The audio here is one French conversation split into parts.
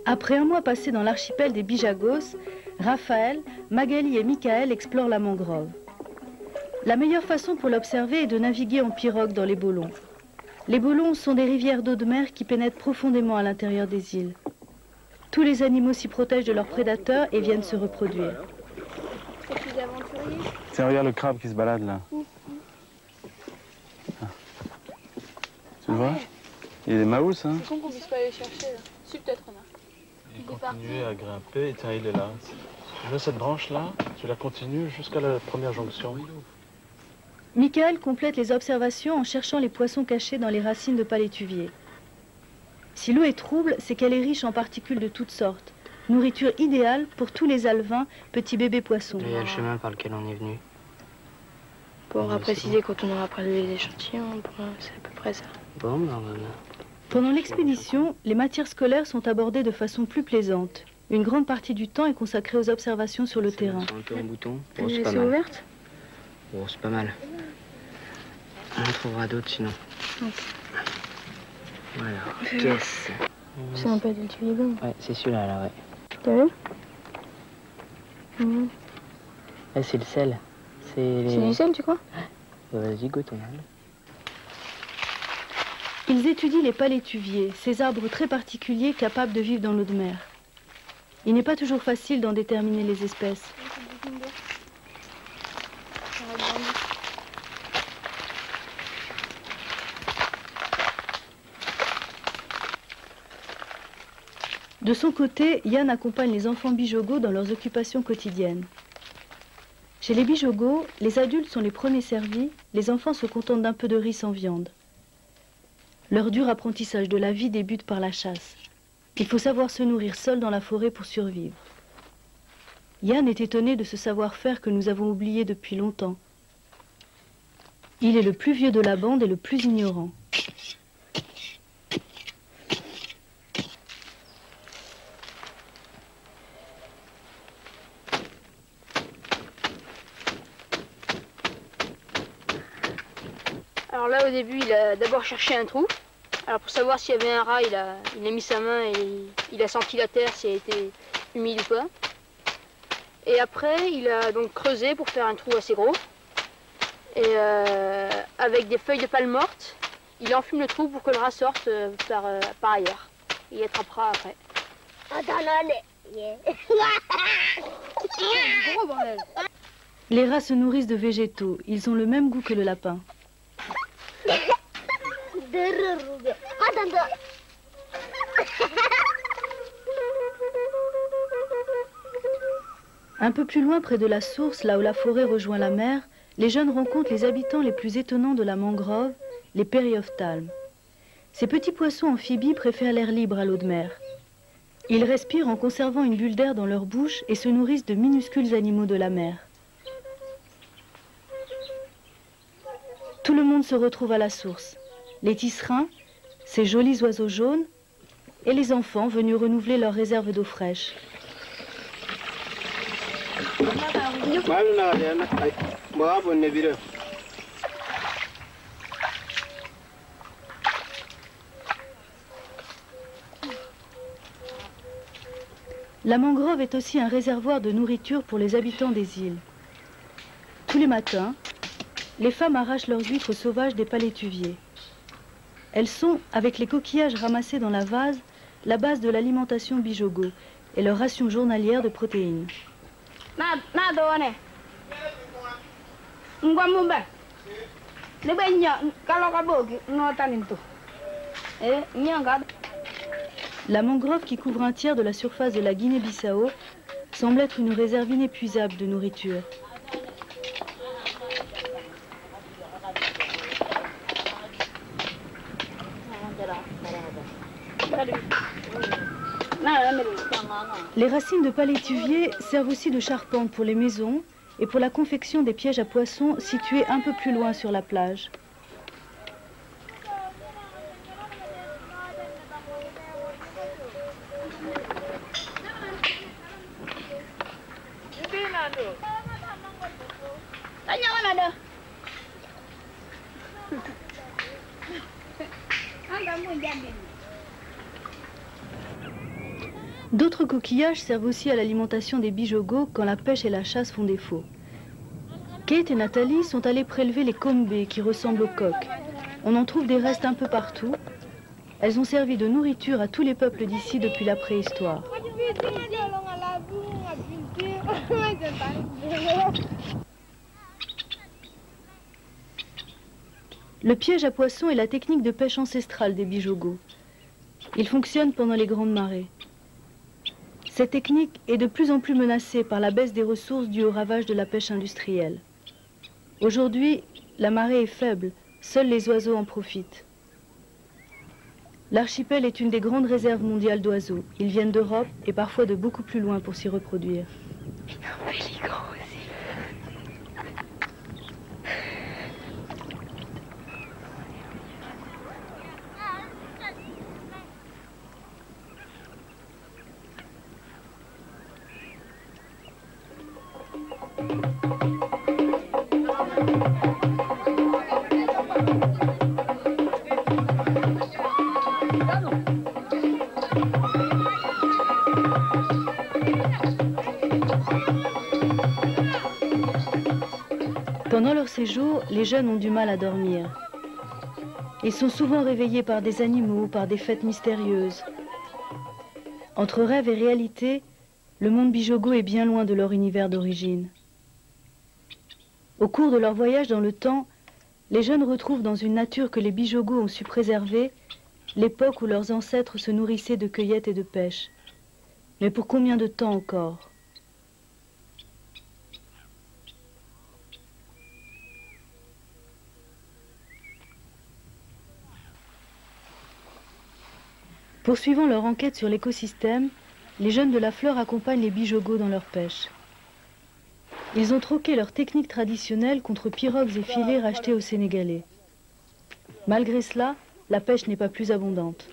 Après un mois passé dans l'archipel des Bijagos, Raphaël, Magali et Michael explorent la mangrove. La meilleure façon pour l'observer est de naviguer en pirogue dans les bolons. Les bolons sont des rivières d'eau de mer qui pénètrent profondément à l'intérieur des îles. Tous les animaux s'y protègent de leurs prédateurs et viennent se reproduire. Tiens, regarde le crabe qui se balade là. Ah. Tu le vois? Il y a des maous, hein? C'est con qu'on puisse pas aller chercher là. Si, peut-être, on a. Il continue à grimper, tiens, il est là. Tu veux cette branche-là, tu la continues jusqu'à la première jonction. Michael complète les observations en cherchant les poissons cachés dans les racines de palétuvier. Si l'eau est trouble, c'est qu'elle est riche en particules de toutes sortes. Nourriture idéale pour tous les alevins, petits bébés poissons. Il y a le chemin par lequel on est venu. On pourra préciser quand on aura prélevé les échantillons, c'est à peu près ça. Bon, ben, Pendant l'expédition, les matières scolaires sont abordées de façon plus plaisante. Une grande partie du temps est consacrée aux observations sur le terrain. un peu en bouton. Bon, c'est ouverte? Bon, c'est pas mal. On en trouvera d'autres sinon. Okay. Voilà. Qu'est-ce? C'est un peu de tuliban. Ouais, c'est celui-là, là, ouais. T'as vu? Là, c'est le sel. C'est du sel, tu crois? Vas-y, goûte, on a. Ils étudient les palétuviers, ces arbres très particuliers capables de vivre dans l'eau de mer. Il n'est pas toujours facile d'en déterminer les espèces. De son côté, Yann accompagne les enfants bijogos dans leurs occupations quotidiennes. Chez les bijogos, les adultes sont les premiers servis, les enfants se contentent d'un peu de riz sans viande. Leur dur apprentissage de la vie débute par la chasse. Il faut savoir se nourrir seul dans la forêt pour survivre. Yann est étonné de ce savoir-faire que nous avons oublié depuis longtemps. Il est le plus vieux de la bande et le plus ignorant. Alors là, au début, il a d'abord cherché un trou. Alors pour savoir s'il y avait un rat, il a mis sa main et il a senti la terre, si elle était humide ou pas. Et après, il a donc creusé pour faire un trou assez gros. Et avec des feuilles de palme mortes, il enfume le trou pour que le rat sorte par ailleurs. Il attrapera après. Gros bordel. Les rats se nourrissent de végétaux. Ils ont le même goût que le lapin. Un peu plus loin, près de la source, là où la forêt rejoint la mer, les jeunes rencontrent les habitants les plus étonnants de la mangrove, les périophthalmes. Ces petits poissons amphibies préfèrent l'air libre à l'eau de mer. Ils respirent en conservant une bulle d'air dans leur bouche et se nourrissent de minuscules animaux de la mer. Tout le monde se retrouve à la source. Les tisserins, ces jolis oiseaux jaunes, et les enfants venus renouveler leur réserve d'eau fraîche. La mangrove est aussi un réservoir de nourriture pour les habitants des îles. Tous les matins, les femmes arrachent leurs huîtres sauvages des palétuviers. Elles sont, avec les coquillages ramassés dans la vase, la base de l'alimentation bijogo et leur ration journalière de protéines. La mangrove qui couvre un tiers de la surface de la Guinée-Bissau semble être une réserve inépuisable de nourriture. Les racines de palétuvier servent aussi de charpente pour les maisons et pour la confection des pièges à poissons situés un peu plus loin sur la plage. D'autres coquillages servent aussi à l'alimentation des bijogos quand la pêche et la chasse font défaut. Kate et Nathalie sont allées prélever les combés qui ressemblent aux coques. On en trouve des restes un peu partout. Elles ont servi de nourriture à tous les peuples d'ici depuis la préhistoire. Le piège à poissons est la technique de pêche ancestrale des bijogos. Il fonctionne pendant les grandes marées. Cette technique est de plus en plus menacée par la baisse des ressources dues au ravage de la pêche industrielle. Aujourd'hui, la marée est faible, seuls les oiseaux en profitent. L'archipel est une des grandes réserves mondiales d'oiseaux. Ils viennent d'Europe et parfois de beaucoup plus loin pour s'y reproduire. Pendant leur séjour, les jeunes ont du mal à dormir. Ils sont souvent réveillés par des animaux, par des fêtes mystérieuses. Entre rêve et réalité, le monde bijogo est bien loin de leur univers d'origine. Au cours de leur voyage dans le temps, les jeunes retrouvent dans une nature que les bijogos ont su préserver l'époque où leurs ancêtres se nourrissaient de cueillettes et de pêche. Mais pour combien de temps encore ? Poursuivant leur enquête sur l'écosystème, les jeunes de la fleur accompagnent les bijogos dans leur pêche. Ils ont troqué leur technique traditionnelle contre pirogues et filets rachetés aux Sénégalais. Malgré cela, la pêche n'est pas plus abondante.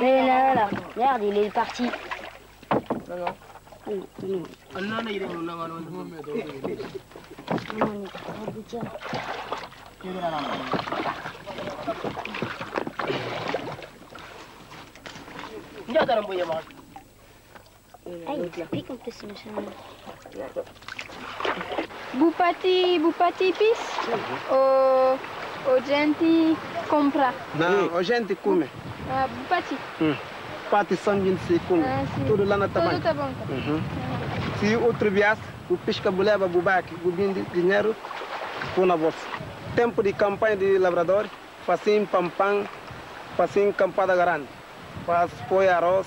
Mais là, regarde, il est parti. Bupati pis o gente compra. Não, a gente come. Bupati. Parte sangue se come. Tudo lá na tamanho. Tudo tá bom. Se outro viaja, o pesca buleva bubaque, bubim dinheiro, põe na bolsa. Tempo de campanha de lavrador, fazem pampam, fazem campada grande. Faz põe arroz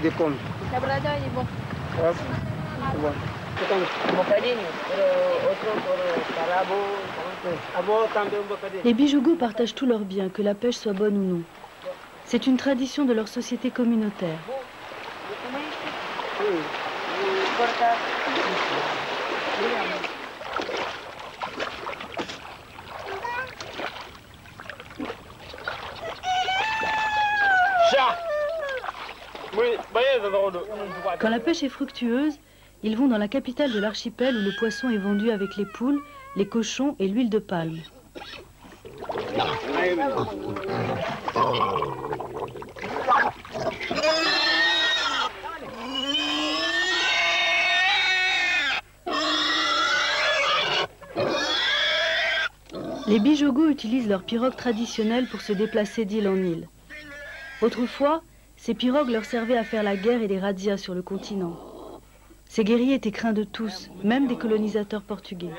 de come. Labrador é bom. Faz, bom. Les bijogos partagent tous leurs biens, que la pêche soit bonne ou non. C'est une tradition de leur société communautaire. Quand la pêche est fructueuse, ils vont dans la capitale de l'archipel où le poisson est vendu avec les poules, les cochons et l'huile de palme. Les bijogos utilisent leurs pirogues traditionnelles pour se déplacer d'île en île. Autrefois, ces pirogues leur servaient à faire la guerre et des razzias sur le continent. Ces guerriers étaient craints de tous, même des colonisateurs portugais.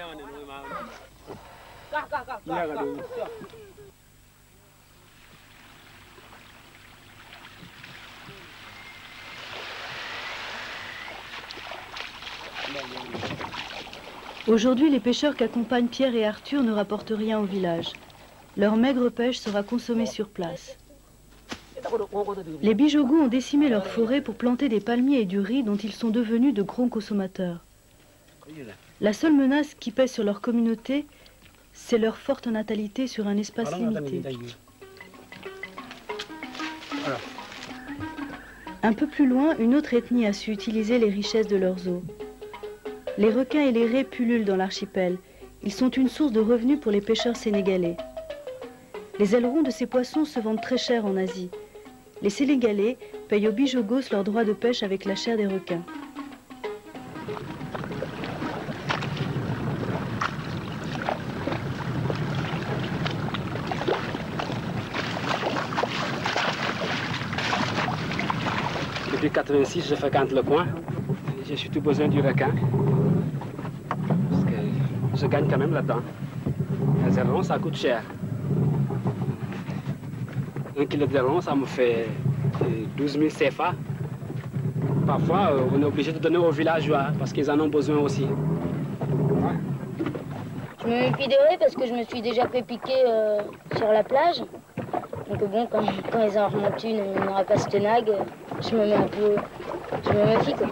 Aujourd'hui, les pêcheurs qu'accompagnent Pierre et Arthur ne rapportent rien au village. Leur maigre pêche sera consommée sur place. Les bijogos ont décimé leurs forêts pour planter des palmiers et du riz dont ils sont devenus de gros consommateurs. La seule menace qui pèse sur leur communauté, C'est leur forte natalité sur un espace limité. Un peu plus loin, une autre ethnie a su utiliser les richesses de leurs eaux. Les requins et les raies pullulent dans l'archipel. Ils sont une source de revenus pour les pêcheurs sénégalais. Les ailerons de ces poissons se vendent très cher en Asie. Les Sénégalais payent aux bijogos leur droit de pêche avec la chair des requins. Depuis 86, je fréquente le coin. J'ai surtout besoin du requin. Parce que je gagne quand même là-dedans. Les ailerons, ça coûte cher. 1 kilo d'aileron, ça me fait 12 000 CFA. Parfois, on est obligé de donner aux villageois parce qu'ils en ont besoin aussi. Je me méfie des raies parce que je me suis déjà fait piquer sur la plage. Donc bon, quand ils en remontent une rapace-tenague, je me méfie quoi.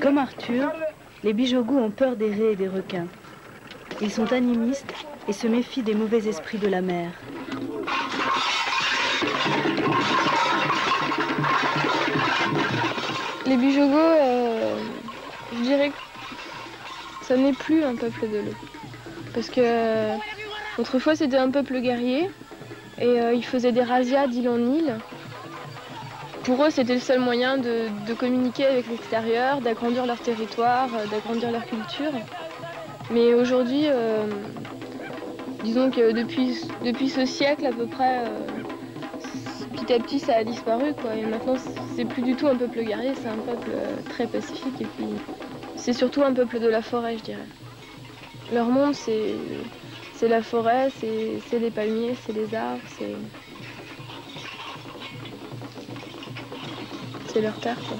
Comme Arthur, les bijogos ont peur des raies et des requins. Ils sont animistes et se méfient des mauvais esprits de la mer. Les bijogos, je dirais que ça n'est plus un peuple de l'eau. Parce que autrefois c'était un peuple guerrier et ils faisaient des razzias d'île en île. Pour eux, c'était le seul moyen de communiquer avec l'extérieur, d'agrandir leur territoire, d'agrandir leur culture. Mais aujourd'hui, disons que depuis ce siècle à peu près, petit à petit ça a disparu, quoi. Et maintenant, c'est plus du tout un peuple guerrier, c'est un peuple très pacifique. Et puis, c'est surtout un peuple de la forêt, je dirais. Leur monde, c'est la forêt, c'est les palmiers, c'est les arbres, c'est leur terre, quoi.